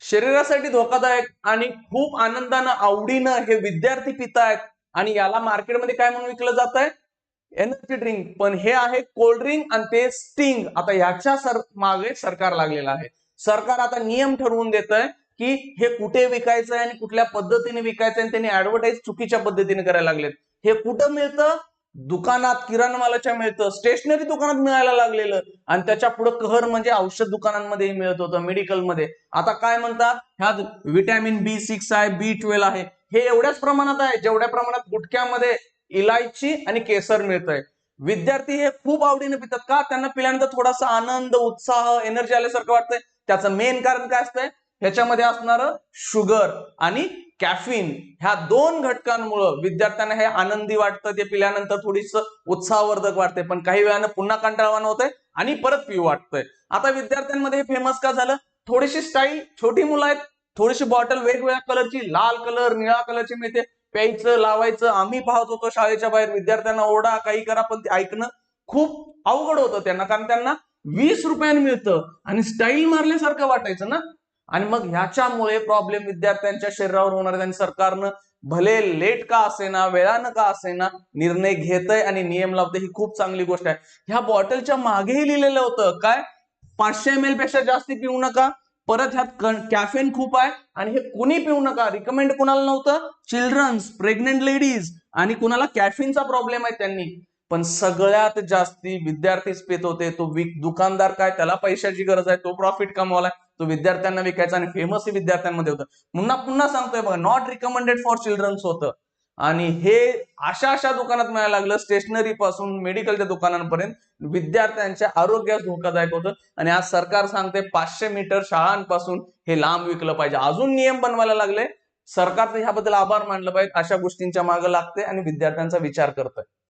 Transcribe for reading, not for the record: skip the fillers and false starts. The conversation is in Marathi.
शरीरासाठी धोकादायक आणि खूप आनंदानं आवडीनं हे विद्यार्थी पितायत आणि याला मार्केटमध्ये काय म्हणून विकलं जात आहे? Energy drink. पण हे आहे कोल्ड ड्रिंक आणि ते स्टिंग. आता ह्याच्या मागे सरकार लागलेलं आहे. सरकार आता नियम ठरवून देत आहे की हे कुठे विकायचं आहे आणि कुठल्या पद्धतीने विकायचं आहे. त्यांनी ऍडव्हर्टाईज चुकीच्या पद्धतीने करायला लागलेत. हे कुठं मिळतं? दुकानात, किराणा मालाच्या मिळतं, स्टेशनरी दुकानात मिळायला लागलेलं आणि त्याच्या पुढे कहर म्हणजे औषध दुकानांमध्ये मिळत होतं, मेडिकलमध्ये. आता काय म्हणतात? ह्यात व्हिटॅमिन B6 आहे, B12 आहे. हे एवढ्याच प्रमाणात आहे जेवढ्या प्रमाणात गुटख्यामध्ये इलायची आणि केसर मिळतंय. विद्यार्थी हे खूप आवडीने पितात. का? त्यांना पिल्यानंतर थोडासा आनंद, उत्साह, एनर्जी आल्यासारखं वाटतंय. त्याचं मेन कारण काय असतंय? ह्याच्यामध्ये असणारं शुगर आणि कॅफिन, ह्या दोन घटकांमुळे विद्यार्थ्यांना हे आनंदी वाटतं. ते पिल्यानंतर थोडीस उत्साहवर्धक वाटते, पण काही वेळानं पुन्हा कंटाळवाणं होतंय आणि परत पिऊ वाटतंय. आता विद्यार्थ्यांमध्ये फेमस का झालं? थोडीशी स्टाईल, छोटी मुलं आहेत, थोडीशी बॉटल वेगवेगळ्या कलरची, लाल कलर, निळा कलरची मिळते, प्यायचं, लावायचं. आम्ही पाहत होतो शाळेच्या बाहेर विद्यार्थ्यांना ओरडा काही करा, पण ते ऐकणं खूप अवघड होतं त्यांना, कारण त्यांना 20 रुपयांनी मिळतं आणि स्टाईल मारल्यासारखं वाटायचं ना. आणि मग ह्याच्यामुळे प्रॉब्लेम विद्यार्थ्यांच्या शरीरावर होणार आहे आणि सरकारनं भले लेट का असेना, वेळानं का असेना, निर्णय घेतय आणि नियम लावतंय. ही खूप चांगली गोष्ट आहे. ह्या बॉटलच्या मागेही लिहिलेलं होतं काय? 500 ml पेक्षा जास्ती पिऊ नका. परत ह्यात कॅफेन खूप आहे आणि हे कुणी पिऊ नका. रिकमेंड कुणाला नव्हतं? चिल्ड्रन्स, प्रेग्नेंट लेडीज आणि कुणाला कॅफिनचा प्रॉब्लेम आहे त्यांनी. पण सगळ्यात जास्ती विद्यार्थीच पित होते. तो दुकानदार काय, त्याला पैशाची गरज आहे, तो प्रॉफिट कमवलाय, तो विद्यार्थ्यांना विकायचा आणि फेमसही विद्यार्थ्यांमध्ये होतं. पुन्हा पुन्हा सांगतोय बघा, नॉट रिकमेंडेड फॉर चिल्ड्रन्स होतं. आणि हे अशा अशा दुकानात मिळायला लागलं, स्टेशनरी पासून मेडिकलच्या दुकानांपर्यंत. विद्यार्थ्यांच्या आरोग्यास धोकादायक होतं आणि आज सरकार सांगते 500 मीटर शाळांपासून हे लांब विकलं पाहिजे. अजून नियम बनवायला लागले. सरकारचं ह्याबद्दल आभार मानलं पाहिजे. अशा गोष्टींच्या मागे लागते आणि विद्यार्थ्यांचा विचार करतोय.